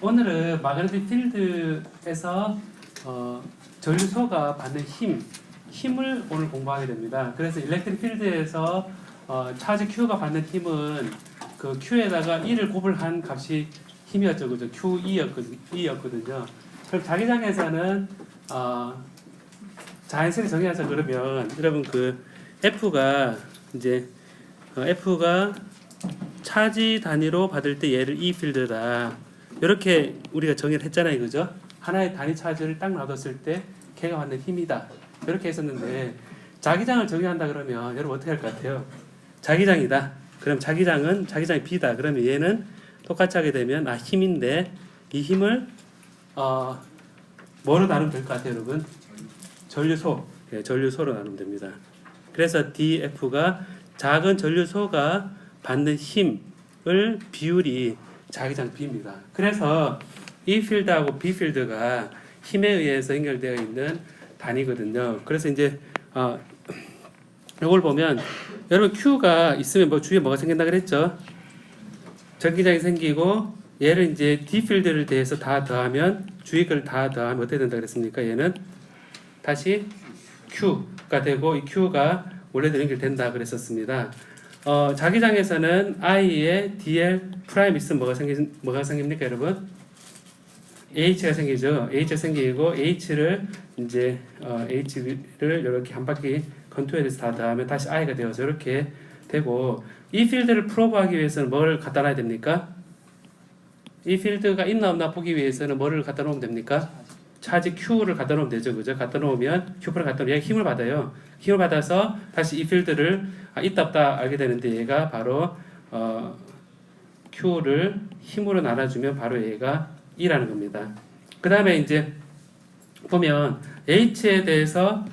오늘은 마그네틱 필드에서 전류소가 받는 힘을 오늘 공부하게 됩니다. 그래서 일렉트릭 필드에서 차지 Q가 받는 힘은 그 Q에다가 E를 곱을한 값이 힘이었죠, 그죠? QE였거든요. 그럼 자기장에서는 자연스레 정의해서 그러면 여러분 그 F가 이제 F가 차지 단위로 받을 때 얘를 E 필드다. 이렇게 우리가 정의를 했잖아요, 그죠? 하나의 단위 차지를 딱 놔뒀을 때 걔가 받는 힘이다. 이렇게 했었는데 자기장을 정의한다 그러면 여러분 어떻게 할 것 같아요? 자기장이다. 그럼 자기장이 B다. 그러면 얘는 똑같이 하게 되면 힘인데 이 힘을 뭐로 나누면 될 것 같아요, 여러분? 전류소. 네, 전류소로 나누면 됩니다. 그래서 DF가 작은 전류소가 받는 힘을 비율이 자기장 B입니다. 그래서 E 필드하고 B 필드가 힘에 의해서 연결되어 있는 단위거든요. 그래서 이제 이걸 보면 여러분 Q가 있으면 뭐 주위에 뭐가 생긴다 그랬죠? 전기장이 생기고 얘를 이제 D 필드를 대해서 다 더하면 주위 걸 다 더하면 어떻게 된다 그랬습니까? 얘는 다시 Q가 되고 이 Q가 원래대로 연결된다 그랬었습니다. 자기장에서는 I에 DL 프라임 있으면 뭐가 생깁니까, 여러분? H가 생기죠. H가 생기고 H를 이제 H를 이렇게 한 바퀴 컨투어에서 다 더하면 다시 I가 되어서 이렇게 되고 이 필드를 프로브하기 위해서는 뭘 갖다 놔야 됩니까? 이 필드가 있나 없나 보기 위해서는 뭐를 갖다 놓으면 됩니까? 차지 Q를 갖다 놓으면 되죠. 그죠? 갖다 놓으면 Q를 갖다 놓으면 얘가 힘을 받아요. 힘을 받아서 다시 이 필드를 있다 없다 알게 되는데 얘가 바로 Q를 힘으로 나눠주면 바로 얘가 E라는 겁니다. 그 다음에 이제 보면 H에 대해서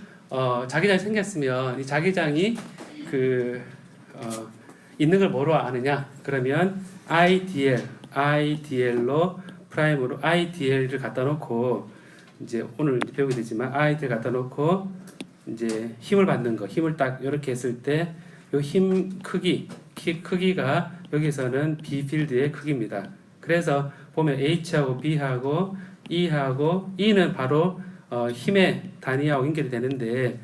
자기장이 생겼으면 이 자기장이 있는 걸 뭐로 아느냐? 그러면 IDL로 프라임으로 IDL을 갖다 놓고 이제 오늘 배우게 되지만 IDL 갖다 놓고 이제 힘을 받는 거, 힘을 딱 이렇게 했을 때 이 힘 크기가 여기서는 B 필드의 크기입니다. 그래서 보면 H하고 B하고 E하고 E는 바로 힘의 단위하고 연결이 되는데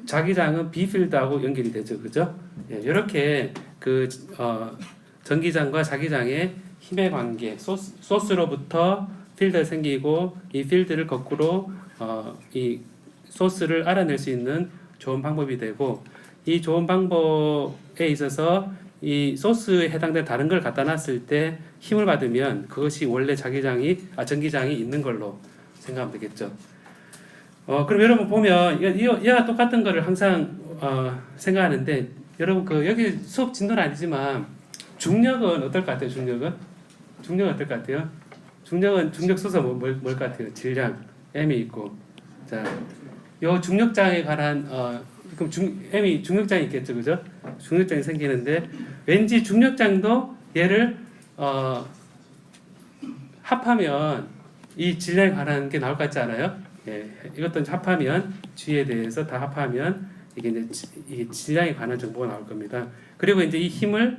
자기장은 B 필드하고 연결이 되죠, 그죠? 예, 이렇게 전기장과 자기장의 힘의 관계, 소스로부터 필드가 생기고 이 필드를 거꾸로 이 소스를 알아낼 수 있는 좋은 방법이 되고 이 좋은 방법에 있어서 이 소스에 해당되는 다른 걸 갖다 놨을 때 힘을 받으면 그것이 원래 전기장이 있는 걸로 생각하면 되겠죠. 그럼 여러분 보면 얘와 똑같은 거를 항상 생각하는데 여러분 여기 수업 진도는 아니지만 중력은 어떨 것 같아요? 중력은 어떨 것 같아요? 중력 소서 뭘 것 같아요? 질량 M이 있고 자, 요 중력장에 관한 그럼 M이 중력장이 있겠죠, 그죠? 중력장이 생기는데 왠지 중력장도 얘를 합하면 이 질량에 관한 게 나올 것 같지 않아요? 예, 이것도 합하면 G에 대해서 다 합하면 이게 이제 질량에 관한 정보가 나올 겁니다. 그리고 이제 이 힘을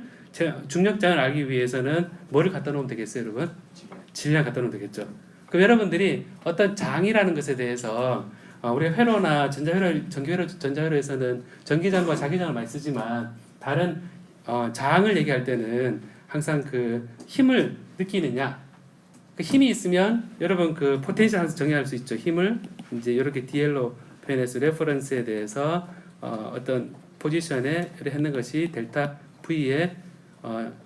중력장을 알기 위해서는 뭐를 갖다 놓으면 되겠어요, 여러분? 질량 갖다 놓으면 되겠죠. 그럼 여러분들이 어떤 장이라는 것에 대해서 우리가 회로나 전자회로에서는 전기장과 자기장을 많이 쓰지만 다른 장을 얘기할 때는 항상 그 힘을 느끼느냐, 그 힘이 있으면 여러분 그 포텐셜 항상 정의할 수 있죠. 힘을 이제 이렇게 DL로 표현해서 레퍼런스에 대해서 어떤 포지션에 했는 것이 델타 V의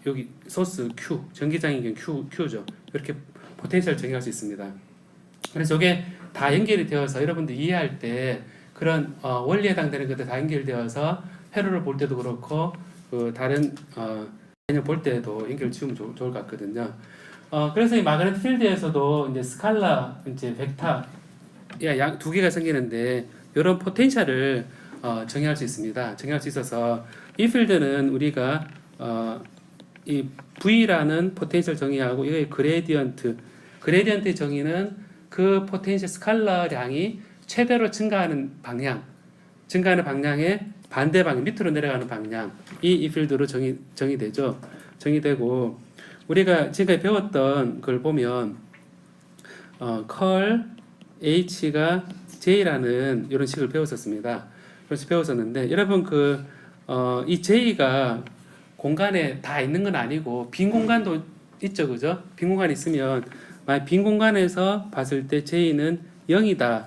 여기 소스 Q, 전기장인 경우 Q죠. 이렇게 포텐셜 정의할 수 있습니다. 그래서 이게 다 연결이 되어서 여러분들 이해할 때 그런 원리에 해당되는 것들 다 연결되어서 회로를 볼 때도 그렇고 다른 개념 볼 때도 연결 지으면 좋을 것 같거든요. 그래서 이 마그네틱 필드에서도 이제 스칼라, 이제 벡터 두 개가 생기는데 이런 포텐셜을 정의할 수 있습니다. 정의할 수 있어서 이 필드는 우리가 이 V라는 포텐셜 정의하고 이거의 그레디언트의 정의는 그 포텐셜 스칼라량이 최대로 증가하는 방향의 반대 방향, 밑으로 내려가는 방향 이 필드로 정의되죠. 정의되고 우리가 지금까지 배웠던 걸 보면 컬 H가 J라는 이런 식을 배웠었습니다. 그래서 배웠었는데 여러분 이 J가 공간에 다 있는 건 아니고 빈 공간도 있죠, 그죠? 빈 공간이 있으면 만약 빈 공간에서 봤을 때 J는 0이다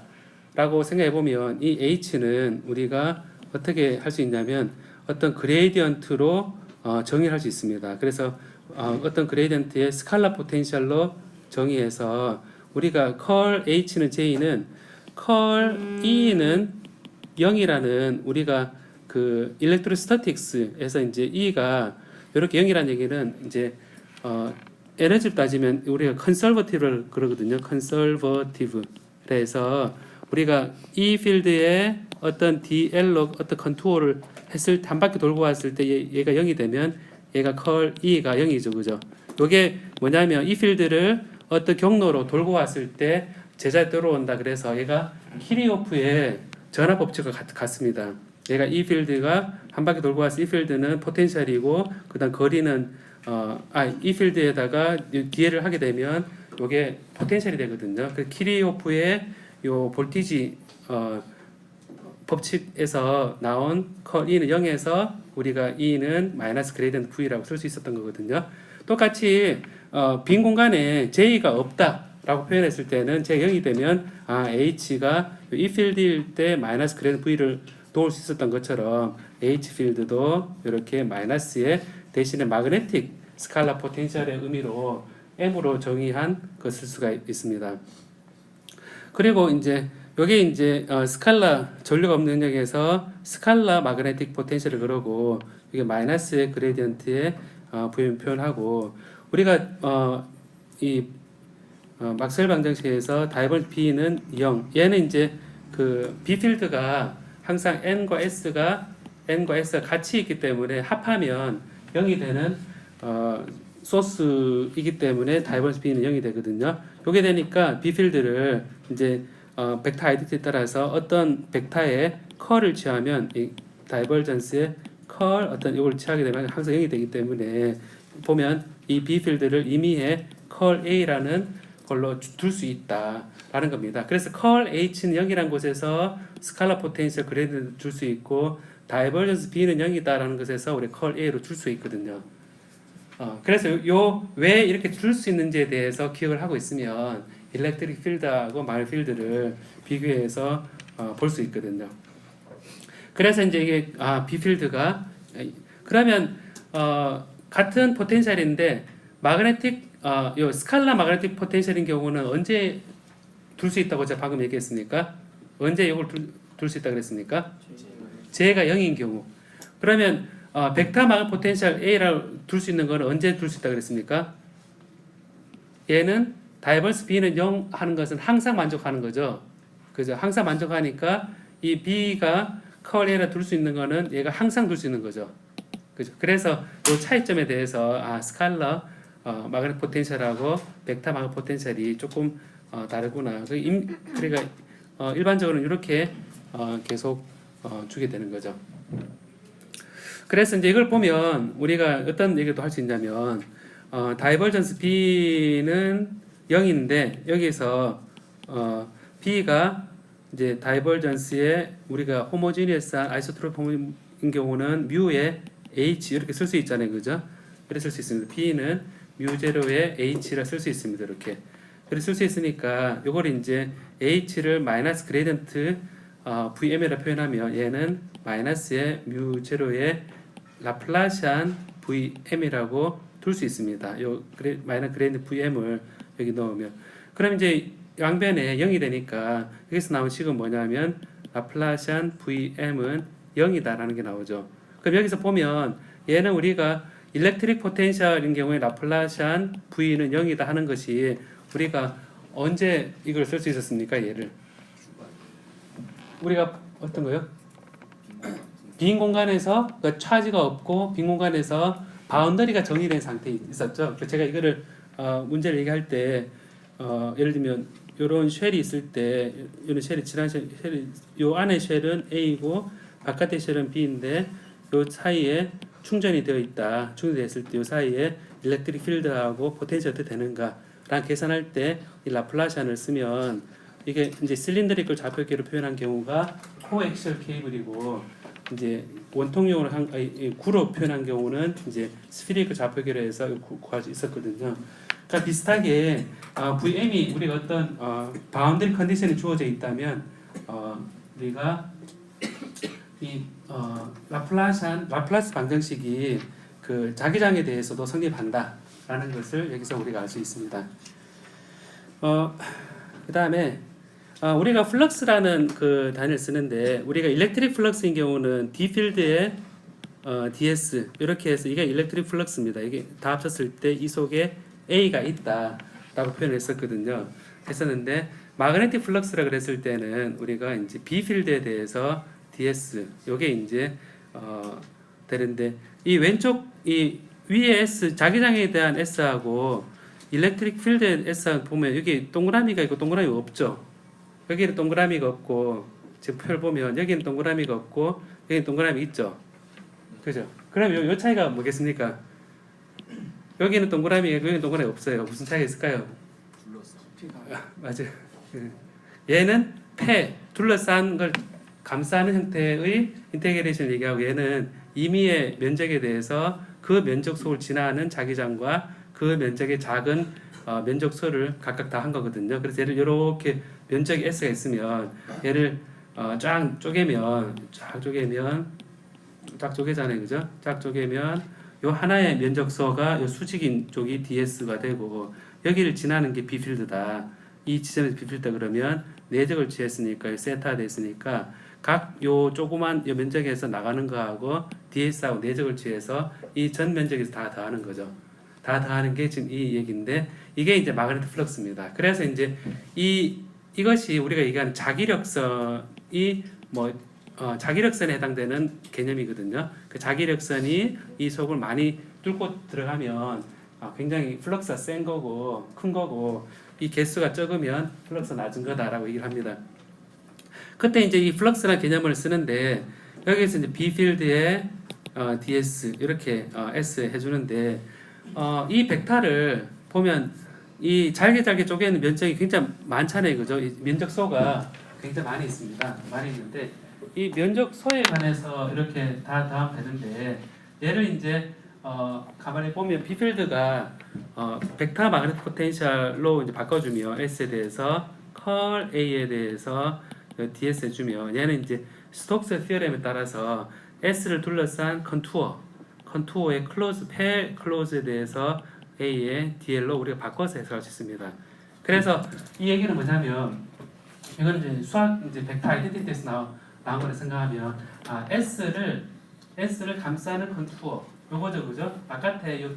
라고 생각해 보면 이 H는 우리가 어떻게 할 수 있냐면 어떤 그레이디언트로 정의할 수 있습니다. 그래서 어떤 그레이디언트의 스칼라 포텐셜로 정의해서 우리가 컬 H는 J는 컬 E는 0이라는 우리가 그 일렉트로스타틱스에서 이제 E가 이렇게 0이라는 얘기는 이제 에너지를 따지면 우리가 컨설버티브를 그러거든요. 컨설버티브. 그래서 우리가 E 필드에 어떤 DL로 어떤 컨투어를 했을 때 한 바퀴 돌고 왔을 때 얘가 0이 되면 얘가 컬 E가 0이죠. 그죠? 요게 뭐냐면 E 필드를 어떤 경로로 돌고 왔을 때 제자리 들어온다. 그래서 얘가 키리오프의 전압 법칙과 같습니다. 얘가 E 필드가 한 바퀴 돌고 와서 E 필드는 포텐셜이고 그다음 거리는 E 필드에다가 DL을 하게 되면 요게 포텐셜이 되거든요. 그 키리오프의 요 볼티지 법칙에서 나온 컬 E는 0에서 우리가 E는 마이너스 그레이디언트 V라고 쓸 수 있었던 거거든요. 똑같이 빈 공간에 J가 없다라고 표현했을 때는 J가 0이 되면 H가 E 필드일 때 마이너스 그레이디언트 V를 도울 수 있었던 것처럼 H 필드도 이렇게 마이너스에 대신에 마그네틱 스칼라 포텐셜의 의미로 M으로 정의한 것을 수가 있습니다. 그리고 이제 요게 이제 스칼라 전류가 없는 영역에서 스칼라 마그네틱 포텐셜을 그러고 이게 마이너스의 그레디언트의 부연 표현하고 우리가 막스웰 방정식에서 다이버전스 B는 0. 얘는 이제 그 B 필드가 항상 N과 S가 같이 있기 때문에 합하면 0이 되는 소스이기 때문에 다이버전스 B는 0이 되거든요. 요게 되니까 B 필드를 이제 벡터 아이덴티티에 따라서 어떤 벡터의 컬을 취하면 이 다이버전스의 컬 어떤 이걸 취하게 되면 항상 0이 되기 때문에 보면 이 B 필드를 임의의 컬 A라는 걸로 둘 수 있다라는 겁니다. 그래서 컬 H는 0이라는 곳에서 스칼라 포텐셜 그레이디언트 줄 수 있고 다이버전스 B는 0이다라는 것에서 우리 컬 A로 줄 수 있거든요. 그래서 왜 이렇게 줄 수 있는지에 대해서 기억을 하고 있으면 일렉트릭 필드하고 마그네틱 필드를 비교해서 볼 수 있거든요. 그래서 이제 이게 B 필드가 그러면 같은 포텐셜인데 마그네틱 요 스칼라 마그네틱 포텐셜인 경우는 언제 둘 수 있다고 제가 방금 얘기했습니까? 언제 이걸 둘 수 있다 그랬습니까? J가 0인 경우. 그러면 벡터 마그네틱 포텐셜 A라고 둘 수 있는 거는 언제 둘 수 있다 그랬습니까? 얘는 다이버스 B는 0 하는 것은 항상 만족하는 거죠. 그죠? 항상 만족하니까 이 B가 컬 A라 둘 수 있는 거는 얘가 항상 둘 수 있는 거죠. 그죠? 그래서 이 차이점에 대해서 스칼라 마그네틱 포텐셜하고 벡터 마그네틱 포텐셜이 조금 다르구나. 그러니까 일반적으로는 이렇게 계속 주게 되는 거죠. 그래서 이제 이걸 보면 우리가 어떤 얘기도 할 수 있냐면 다이버전스 B는 0인데 여기서 B가 이제 다이버전스의 우리가 호모지니어스한 아이소트로프인 경우는 뮤의 H 이렇게 쓸 수 있잖아요, 그죠? 이렇게 쓸 수 있습니다. B는 뮤0의 H라 쓸 수 있습니다, 이렇게. 이렇게 쓸 수 있으니까 요걸 이제 H를 마이너스 그레이디언트 VM이라 표현하면 얘는 마이너스의 뮤0의 라플라시안 VM이라고 둘 수 있습니다. 요 마이너스 그레이디언트 VM을 여기 넣으면 그럼 이제 양변에 0이 되니까 여기서 나온 식은 뭐냐면 라플라시안 VM은 0이다라는 게 나오죠. 그럼 여기서 보면 얘는 우리가 일렉트릭 포텐셜인 경우에 라플라시안 V는 0이다 하는 것이 우리가 언제 이걸 쓸 수 있었습니까? 얘를 우리가 어떤 거요? 빈 공간에서 그러니까 차지가 없고 빈 공간에서 바운더리가 정의된 상태에 있었죠. 제가 이거를 문제를 얘기할 때 예를 들면 이런 쉘이 있을 때 이런 쉘이 지난 쉘이 요 안에 쉘은 A고 바깥의 쉘은 B인데 요 사이에 충전이 되어 있다. 충전됐을 때 요 사이에 일렉트릭 필드하고 포텐셜이 어떻게 되는가랑 계산할 때 이 라플라시안을 쓰면 이게 이제 실린더리컬 좌표계로 표현한 경우가 코엑시얼 케이블이고 이제 원통용으로 구로 표현한 경우는 이제 스피리컬 좌표계로 해서 구할 수 있었거든요. 그러니까 비슷하게 VM이 우리가 어떤 바운더리 컨디션이 주어져 있다면 우리가 이 라플라스 방정식이 그 자기장에 대해서도 성립한다라는 것을 여기서 우리가 알 수 있습니다. 그 다음에 우리가 플럭스라는 그 단위를 쓰는데 우리가 일렉트릭 플럭스인 경우는 D 필드에 DS 이렇게 해서 이게 일렉트릭 플럭스입니다. 이게 다 합쳤을 때 이 속에 A가 있다라고 표현했었거든요. 했었는데 마그네틱 플럭스라 그랬을 때는 우리가 이제 B 필드에 대해서 DS 요게 이제 되는데 이 왼쪽 이 위에 S 자기장에 대한 S하고 일렉트릭 필드의 S 보면 여기 동그라미가 있고 동그라미가 없죠. 여기는 동그라미가 없고 지금 표 보면 여기는 동그라미가 없고 여기는 동그라미 있죠. 그죠? 그럼 요 차이가 뭐겠습니까? 여기는 동그라미가 여기는 동그라미 없어요. 무슨 차이가 있을까요? 맞아요. 얘는 둘러싼 걸 감싸는 형태의 인테그레이션을 얘기하고 얘는 임의의 면적에 대해서 그 면적속을 지나는 자기장과 그 면적의 작은 면적소를 각각 다 한 거거든요. 그래서 얘를 이렇게 면적이 S가 있으면 얘를 쫙 쪼개잖아요, 그죠? 쫙 쪼개면 요 하나의 면적소가 요 수직인 쪽이 DS가 되고 여기를 지나는 게 B 필드다. 이 지점에서 B 필드 그러면 내적을 취했으니까 세타 됐으니까 각 요 조그만 요 면적에서 나가는 거하고 DS하고 내적을 취해서 이 전 면적에서 다 더하는 거죠. 다 더하는 게 지금 이 얘기인데 이게 이제 마그네틱 플럭스입니다. 그래서 이제 이것이 우리가 얘기하는 자기력선이 자기력선에 해당되는 개념이거든요. 그 자기력선이 이 속을 많이 뚫고 들어가면 굉장히 플럭스가 센 거고 큰 거고 이 개수가 적으면 플럭스가 낮은 거다라고 얘기를 합니다. 그때 이제 이 플럭스라는 개념을 쓰는데 여기서 이제 B 필드에 DS 이렇게 S 해주는데 이 벡터를 보면 이 잘게 쪼개는 면적이 굉장히 많잖아요, 그죠? 이 면적소가 굉장히 많이 있습니다. 많이 있는데 이 면적소에 관해서 이렇게 다 더하면 되는데 얘를 이제 가만히 보면 B 필드가 벡터 마그네틱 포텐셜로 이제 바꿔주면 S에 대해서 컬 A에 대해서 DS 해주면 얘는 이제 스톡스 티어렘에 따라서 S를 둘러싼 컨투어의 페 클로즈에 대해서 A의 DL로 우리가 바꿔서 해석할 수 있습니다. 그래서 이 얘기는 뭐냐면 이거는 이제 수학 이제 벡터 아이덴티티에서 나온 거를 생각하면 S를 감싸는 컨투어 요거죠, 그죠? 바깥에 요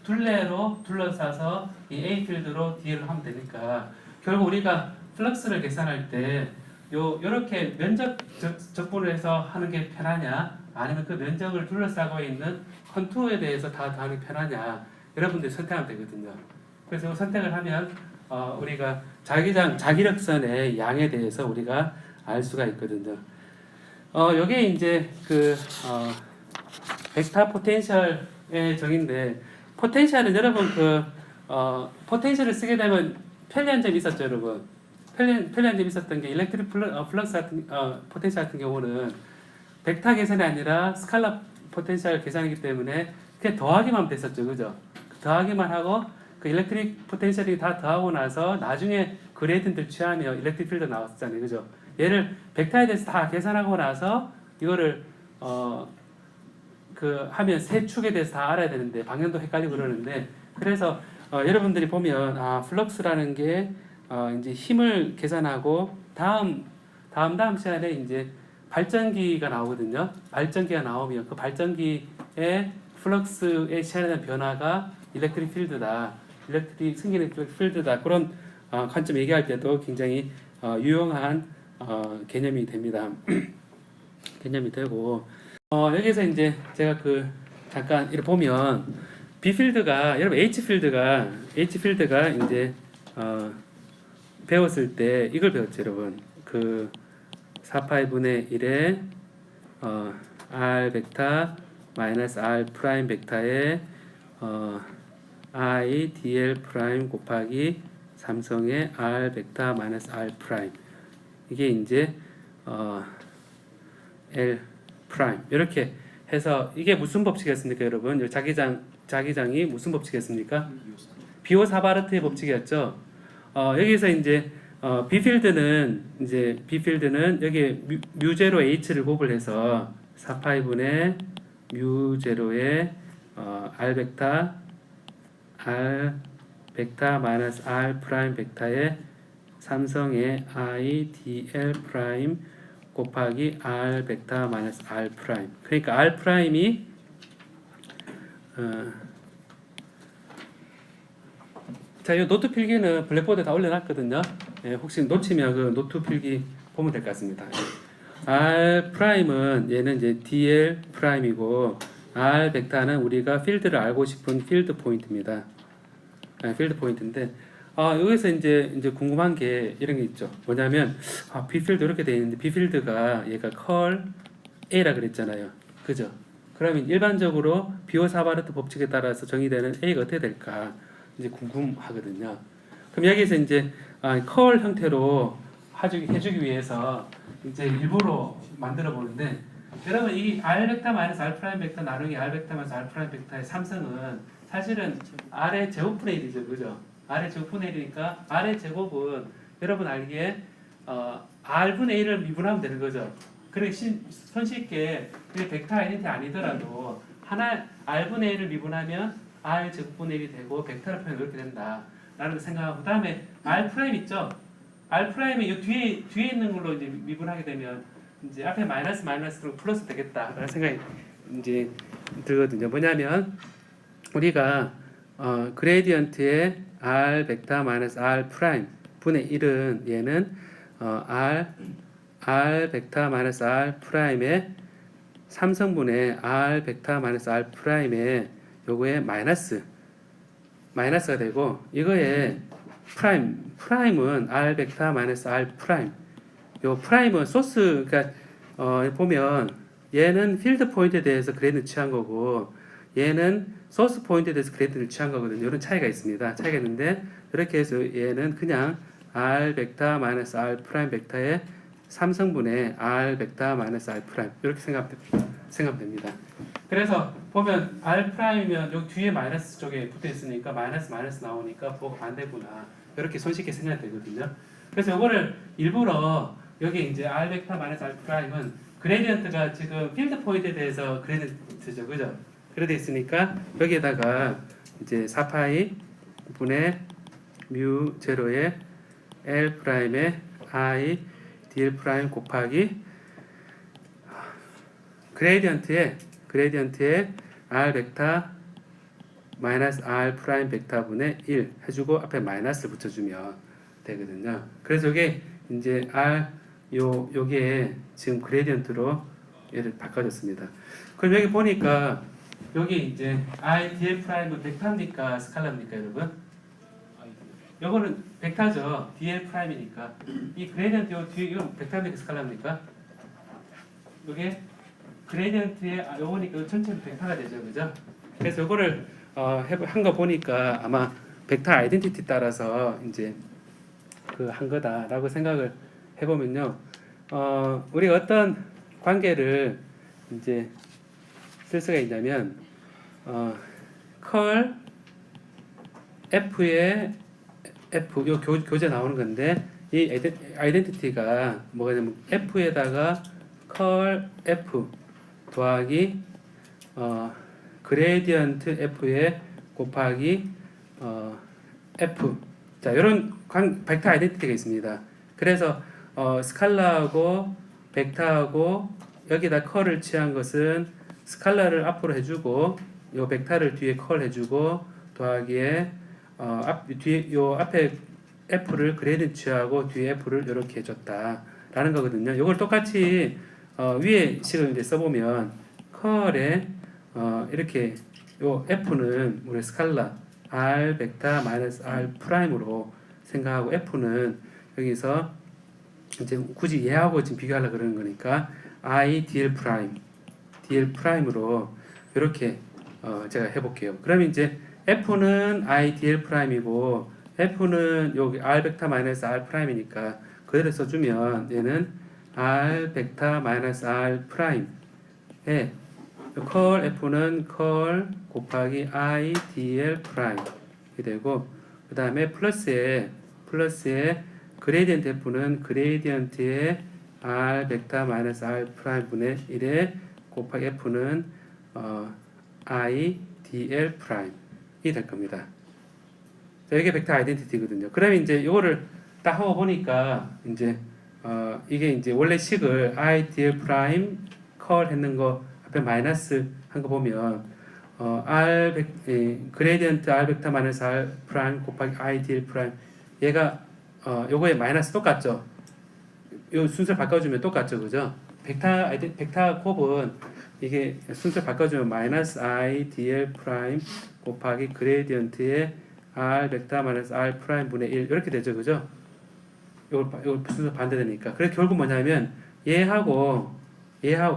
둘레로 둘러싸서 이 A 필드로 DL을 하면 되니까 결국 우리가 플럭스를 계산할 때 요렇게 면적 적분을 해서 하는 게 편하냐 아니면 그 면적을 둘러싸고 있는 컨투어에 대해서 다 하는 게 편하냐 여러분들이 선택하면 되거든요. 그래서 선택을 하면 우리가 자기력선의 양에 대해서 우리가 알 수가 있거든요. 요게 이제 그 벡터 포텐셜의 정의인데 포텐셜은 여러분 포텐셜을 쓰게 되면 편리한 점이 있었죠, 여러분. 편리한 점이 있었던 게 일렉트릭 플럭스 같은 포텐셜 같은 경우는 벡터 계산이 아니라 스칼라 포텐셜 계산이기 때문에 그냥 더하기만 됐었죠, 그죠? 더하기만 하고 그 일렉트릭 포텐셜이 다 더하고 나서 나중에 그레이디언트를 취하면 일렉트릭 필드 나왔잖아요, 그죠? 얘를 벡터에 대해서 다 계산하고 나서 이거를 하면 세 축에 대해서 다 알아야 되는데 방향도 헷갈리고 그러는데 그래서 여러분들이 보면 플럭스라는 게 이제 힘을 계산하고 다음 시간에 이제 발전기가 나오거든요. 발전기가 나오면 그 발전기의 플럭스의 시간에 대한 변화가 일렉트릭 필드다. 생기는 필드다. 그런 관점 얘기할 때도 굉장히 유용한 개념이 됩니다. 개념이 되고 여기서 이제 제가 잠깐 이렇게 보면 B 필드가 여러분 H 필드가 이제 배웠을 때 이걸 배웠죠, 여러분. 4파이분의 1에 R 벡터 마이너스 R 프라임 벡터의 I dl 프라임 곱하기 삼성의 r 벡터 마이너스 r 프라임 이게 이제 L 프라임 이렇게 해서 이게 무슨 법칙이었습니까, 여러분? 자기장이 무슨 법칙이었습니까? 비오사바르트의 법칙이었죠. 여기서 이제 B필드는 여기 뮤제로 H를 곱을 해서 4파이분의 뮤제로의 R 벡터 마이너스 R 프라임 벡터의 삼성의 I dl 프라임 곱하기 R 벡터 마이너스 R 프라임. 그러니까 R 프라임이 자, 이 노트 필기는 블랙보드에 다 올려놨거든요. 예, 혹시 놓치면 그 노트 필기 보면 될 것 같습니다. R 프라임은 얘는 이제 dl 프라임이고 R 벡터는 우리가 필드를 알고 싶은 필드 포인트입니다. 필드 포인트인데 여기서 이제 궁금한 게 이런 게 있죠. 뭐냐면 B 필드 이렇게 되어 있는데 B 필드가 얘가 컬 A라 그랬잖아요. 그죠? 그러면 일반적으로 비오사바르트 법칙에 따라서 정의되는 A가 어떻게 될까 이제 궁금하거든요. 그럼 여기서 이제 컬 형태로 해주기 위해서 이제 일부러 만들어 보는데 여러분 이 R 벡터 마이너스 R 프라임 벡터 나누기 R 벡터 마이너스 R 프라임 벡터의 삼성은 사실은 R의 제곱분의 1이죠. 그죠? R의 제곱분의 1이니까 R의 제곱은 여러분 알기에 R분의 1을 미분하면 되는 거죠. 그래 손쉽게 벡터 아이덴티 아니더라도 하나 R분의 1을 미분하면 R 제곱분의 1이 되고 벡터를 표현 이렇게 된다 라는 생각하고 그 다음에 R 프라임 있죠? R 프라임이 이 뒤에 있는 걸로 이제 미분하게 되면 이제 앞에 마이너스로 플러스 되겠다라는 생각이 이제 들거든요. 뭐냐면 우리가 그레디언트의 R 벡터 마이너스 R 프라임 분의 1은 얘는 R 벡터 마이너스 R 프라임의 3성분의 R 벡터 마이너스 R 프라임의 요거에 마이너스가 되고 이거의 프라임은 R 벡터 마이너스 R 프라임 요 프라임은 소스 그러니까 보면 얘는 필드 포인트에 대해서 그래디언트 취한 거고 얘는 소스 포인트에 대해서 그래디언트를 취한 거거든요. 이런 차이가 있습니다. 차이가 있는데 이렇게 해서 얘는 그냥 R 벡터 마이너스 R 프라임 벡터의 3성분의 R 벡터 마이너스 R 프라임 이렇게 생각됩니다. 그래서 보면 R 프라임이면 여기 뒤에 마이너스 쪽에 붙어 있으니까 마이너스 나오니까 뭐가 반대구나 이렇게 손쉽게 생각이 되거든요. 그래서 이거를 일부러 여기 이제 R 벡터 마이너스 R 프라임은 그레디언트가 지금 필드 포인트에 대해서 그레디언트죠, 그죠? 그래 있으니까 여기에다가 이제 4파이 분의 뮤 제로의 L 프라임의 I dl 프라임 곱하기 그레디언트의 R 벡터 마이너스 R 프라임 벡터 분의 1 해주고 앞에 마이너스를 붙여주면 되거든요. 그래서 이게 이제 요게 지금 그레디언트로 얘를 바꿔줬습니다. 그럼 여기 보니까 여기 이제 I dl 프라임은 벡터입니까 스칼라입니까 여러분? 요거는 벡터죠. dl 프라임이니까 이 그레디언트 요 뒤에 이건 벡터입니까 스칼라입니까? 요게 그레디언트의 요거니까 전체는 벡터가 되죠, 그죠? 그래서 요거를 한 거 보니까 아마 벡터 아이덴티티 따라서 이제 그 한 거다라고 생각을 해보면요, 우리가 어떤 관계를 이제 쓸 수가 있냐면 컬 F의 F 요 교재 나오는 건데 이 아이덴티티가 뭐가 되냐면 F에다가 컬 F 더하기 그레디언트 F에 곱하기 F 자 이런 벡터 아이덴티티가 있습니다. 그래서 스칼라하고 벡터하고 여기다 컬을 취한 것은 스칼라를 앞으로 해주고 요 벡터를 뒤에 컬 해주고 더하기에 뒤에 요 앞에 F를 그레디언트 취하고 뒤에 F를 이렇게 해줬다라는 거거든요. 이걸 똑같이 위에 식을 이제 써보면 컬에 이렇게 요 F는 우리 스칼라 R 벡터 마이너스 R 프라임으로 생각하고 F는 여기서 이제 굳이 얘하고 지금 비교하려고 그러는 거니까 I dl 프라임으로 이렇게 제가 해볼게요. 그럼 이제 F는 IDL 프라임이고 F는 여기 R 벡터 마이너스 R 프라임이니까 그대로 써주면 얘는 R 벡터 마이너스 R 프라임에 컬 F는 컬 곱하기 IDL 프라임이 되고 그 다음에 플러스에 그레디언트 F는 그레디언트의 R 벡터 마이너스 R 프라임 분의 1에 곱하기 F는 IDL 프라임이 될 겁니다. 자, 이게 벡터 아이덴티티거든요. 그러면 이제 이거를 딱 하고 보니까 이제 이게 이제 원래 식을 IDL 프라임 컬 했는 거 앞에 마이너스 한 거 보면 그레디언트 R 벡터 마이너스 R 프라임 곱하기 IDL 프라임 얘가 요거에 마이너스 똑같죠. 요 순서를 바꿔주면 똑같죠, 그죠? 벡터 곱은 이게 순서를 바꿔주면 마이너스 IDL 프라임 곱하기 그레디언트의 R 벡터 마이너스 R 프라임 분의 1 이렇게 되죠, 그죠? 요거 순서 반대되니까. 그래서 결국 뭐냐면 얘하고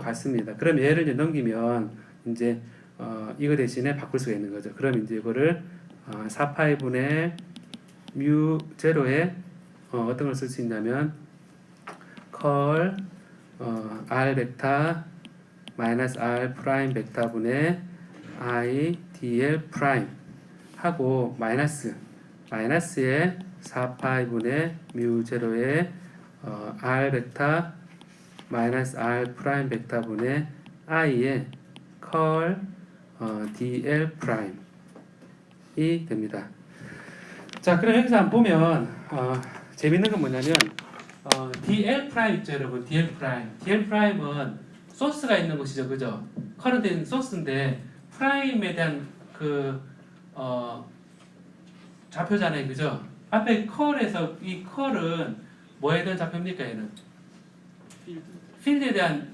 같습니다. 그럼 얘를 이제 넘기면 이제 이거 대신에 바꿀 수가 있는 거죠. 그럼 이제 이거를 4파이분의 뮤 제로에 어떤 걸 쓸 수 있냐면 컬 R 벡터 마이너스 R 프라임 벡터분의 I DL 프라임 하고 마이너스에 4파이분의 뮤 제로에 R 벡터 마이너스 R 프라임 벡터분의 I의 컬 DL 프라임이 됩니다. 자, 그럼 여기서 한번 보면 재밌는 건 뭐냐면 DL 프라임 있죠, 여러분. DL 프라임은 소스가 있는 곳이죠, 그죠? 커런트는 소스인데 프라임에 대한 그 좌표잖아요, 그죠? 앞에 컬에서 이 컬은 뭐에 대한 좌표입니까, 얘는? 필드에 대한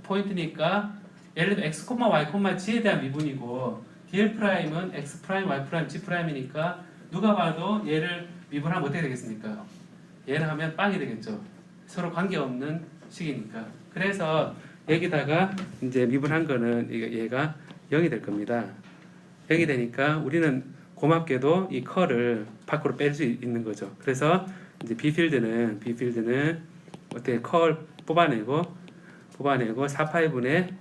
포인트니까 예를 들면 x, y, g에 대한 미분이고 DL 프라임은 x 프라임, y 프라임, g 프라임이니까 누가 봐도 얘를 미분하면 어떻게 되겠습니까? 얘를 하면 빵이 되겠죠. 서로 관계없는 식이니까. 그래서 여기다가 이제 미분한 거는 얘가 0이 될 겁니다. 0이 되니까 우리는 고맙게도 이 컬을 밖으로 뺄 수 있는 거죠. 그래서 이제 B 필드는 어떻게 컬 뽑아내고 4파이분의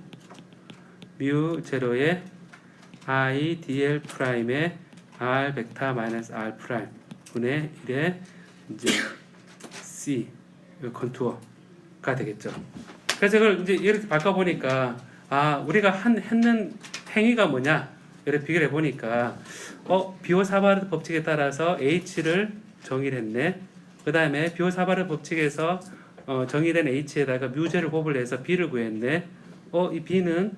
뮤 제로의 I DL 프라임의 R 벡터 마이너스 R 프라임 분의 1의 이제 C 컨투어가 되겠죠. 그래서 이걸 이제 이렇게 바꿔 보니까 우리가 했는 행위가 뭐냐 이렇게 비교를 해 보니까 비오사바르 법칙에 따라서 H를 정의를 했네. 그 다음에 비오사바르 법칙에서 정의된 H에다가 뮤제를 곱을 해서 B를 구했네. 이 B는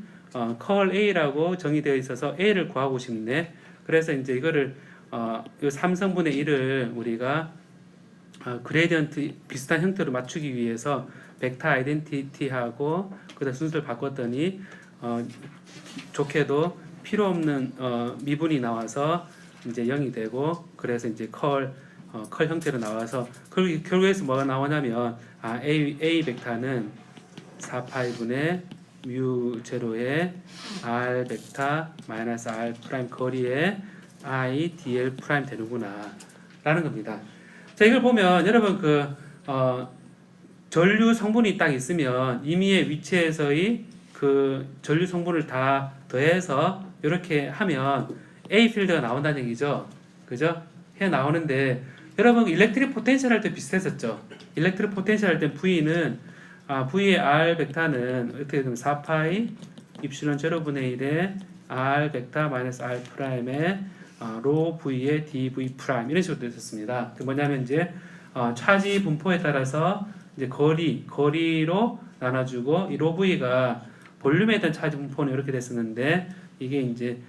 컬 A라고 정의되어 있어서 A를 구하고 싶네. 그래서 이제 이거를 요 3성분의 1을 우리가 그레디언트 비슷한 형태로 맞추기 위해서 벡터 아이덴티티하고 그다음 순서를 바꿨더니 좋게도 필요 없는 미분이 나와서 이제 0이 되고 그래서 이제 컬 형태로 나와서 결국에서 뭐가 나오냐면 A 벡터는 4파이분의 뮤 제로의 R 벡터 마이너스 R 프라임 거리에 I DL 프라임 되는구나 라는 겁니다. 자, 이걸 보면 여러분 전류 성분이 딱 있으면 임의의 위치에서의 그 전류 성분을 다 더해서 이렇게 하면 A 필드가 나온다는 얘기죠. 그죠? 해 나오는데 여러분 일렉트릭 포텐셜 할 때 비슷했었죠. 일렉트릭 포텐셜 할 때 V는 V의 R 벡터는 어떻게 되면 4파이 입실론 제로분의 1의 R 벡터 마이너스 R 프라임의 로 V의 dV 프라임 이런 식으로 됐었습니다. 그 뭐냐면 이제 차지 분포에 따라서 이제 거리로 나눠주고 이 로 V가 볼륨에 대한 차지 분포는 이렇게 됐었는데 이게 이제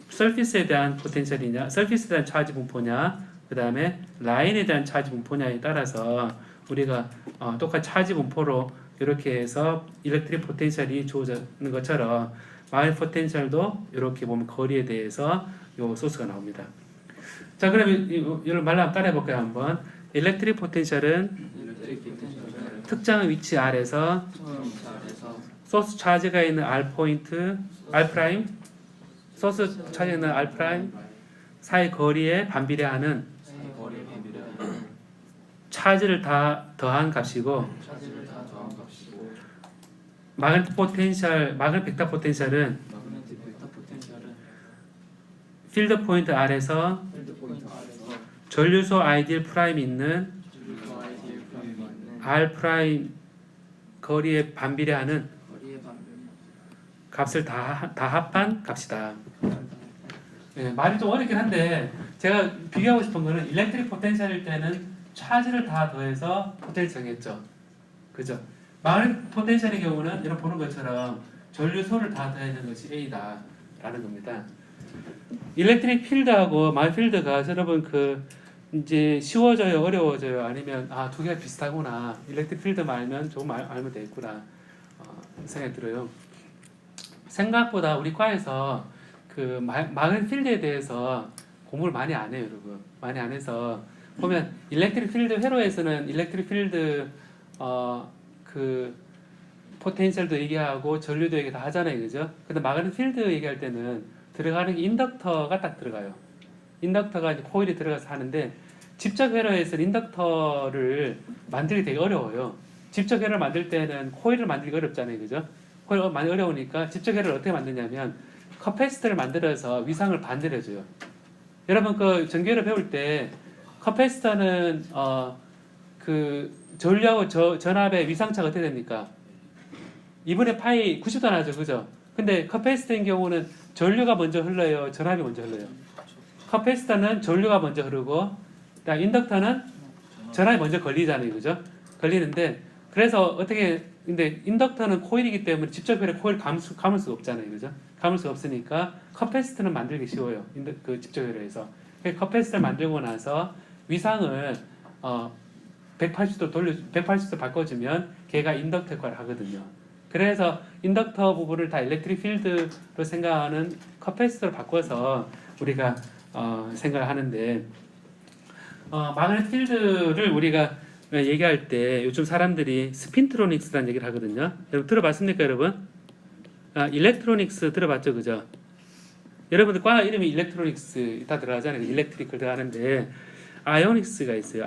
서피스에 대한 포텐셜이냐, 서피스에 대한 차지 분포냐, 그 다음에 라인에 대한 차지 분포냐에 따라서 우리가 똑같이 차지 분포로 이렇게 해서 일렉트릭 포텐셜이 주어지는 것처럼 마일 포텐셜도 이렇게 보면 거리에 대해서 요 소스가 나옵니다. 자, 그러면 이걸 말로 한번 따라해 볼까요, 한번. 일렉트릭 포텐셜은 특정 위치 R에서 소스 차지가 있는 R 포인트, R 프라임 소스 차지하는 R 프라임 사이 거리에 반비례하는 사이 거리에 반비례하는 차지를 다 더한 값이고 차지를 다 더한 값이고 마그네틱 벡터 포텐셜은 마그네틱 벡터 포텐셜은 필드 포인트 R에서 필드 포인트 R에서 전류소 아이디얼 프라임이 있는 전류소 아이디얼 프라임이 있는 R 프라임 거리에 반비례하는 거리에 반비례 값을 다 합한 값이다. 네, 말이 좀 어렵긴 한데 제가 비교하고 싶은 거는 일렉트릭 포텐셜일 때는 차지를 다 더해서 포텐셜 정했죠. 그죠? 마그네틱 포텐셜의 경우는 여러분 보는 것처럼 전류소를 다 더하는 것이 A다 라는 겁니다. 일렉트릭 필드하고 마그 필드가 여러분 그 이제 쉬워져요, 어려워져요, 아니면 두 개가 비슷하구나, 일렉트릭 필드만 알면 조금 알면 되겠구나 생각이 들어요. 생각보다 우리 과에서 그 마그네틱 필드에 대해서 공부를 많이 안 해요, 여러분. 많이 안 해서 보면 일렉트릭 필드 회로에서는 일렉트릭 필드 그 포텐셜도 얘기하고 전류도 얘기 다 하잖아요, 그죠? 근데 마그네틱 필드 얘기할 때는 들어가는 게 인덕터가 딱 들어가요. 인덕터가 이제 코일이 들어가서 하는데 직접 회로에서는 인덕터를 만들기 되게 어려워요. 직접 회로를 만들 때는 코일을 만들기 어렵잖아요, 그죠? 코일 많이 어려우니까 직접 회로를 어떻게 만드냐면 커패시터를 만들어서 위상을 반대해줘요. 여러분 그 전기회로 배울 때 커패시터는 그 전류하고 전압의 위상차가 어떻게 됩니까? 2분의 파이 90도 나죠, 그죠? 근데 커패시터인 경우는 전류가 먼저 흘러요, 전압이 먼저 흘러요. 커패시터는 전류가 먼저 흐르고, 인덕터는 전압이 먼저 걸리잖아요, 그죠? 걸리는데 그래서 어떻게 근데 인덕터는 코일이기 때문에 직접 코일 감을 수가 없잖아요, 그죠? 감을 수가 없으니까 커패시터는 만들기 쉬워요, 그 직접 회로에서. 커패시터를 만들고 나서 위상을 180도 바꿔주면 걔가 인덕터 역할을 하거든요. 그래서 인덕터 부분을 다 일렉트릭 필드로 생각하는 커패시터로 바꿔서 우리가 생각을 하는데 마그네틱 필드를 우리가 얘기할 때 요즘 사람들이 스핀트로닉스라는 얘기를 하거든요. 여러분 들어봤습니까, 여러분? 일렉트로닉스 들어봤죠, 그죠? 여러분들 과 이름이 일렉트로닉스 다 들어가잖아요. 일렉트리컬 들어가는데 아이오닉스가 있어요.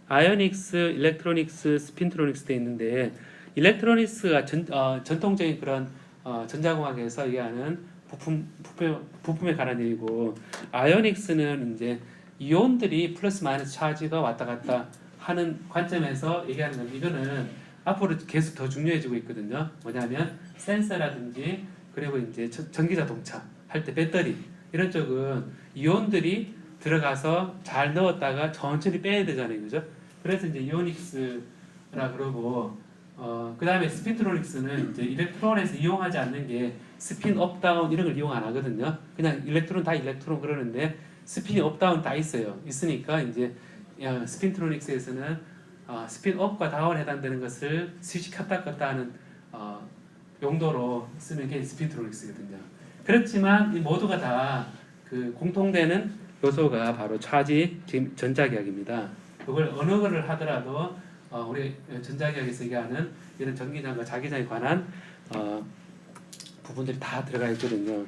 아이오닉스, 일렉트로닉스, 스핀트로닉스 돼 있는데 일렉트로닉스가 전통적인 그런 전자공학에서 얘기하는 부품에 관한 얘기고, 아이오닉스는 이제 이온들이 플러스 마이너스 차지가 왔다 갔다 하는 관점에서 얘기하는 건, 이거는 앞으로 계속 더 중요해지고 있거든요. 뭐냐면 센서라든지 그리고 이제 전기자동차 할 때 배터리 이런 쪽은 이온들이 들어가서 잘 넣었다가 천천히 빼야 되잖아요, 그죠? 그래서 이제 이오닉스라 그러고, 그 다음에 스핀트로닉스는 이제 일렉트론에서 이용하지 않는 게 스핀 업 다운 이런 걸 이용 안 하거든요. 그냥 일렉트론 다 일렉트론 그러는데 스핀이 업 다운 다 있으니까 이제 스핀트로닉스에서는 스핀 업과 다운에 해당되는 것을 스위치 켰다 껐다 하는 용도로 쓰는 게 스핀트로닉스거든요. 그렇지만 이 모두가 다 그 공통되는 요소가 바로 차지 전자기학입니다. 그걸 어느 거를 하더라도 우리 전자기학에서 얘기하는 이런 전기장과 자기장에 관한 부분들이 다 들어가 있거든요.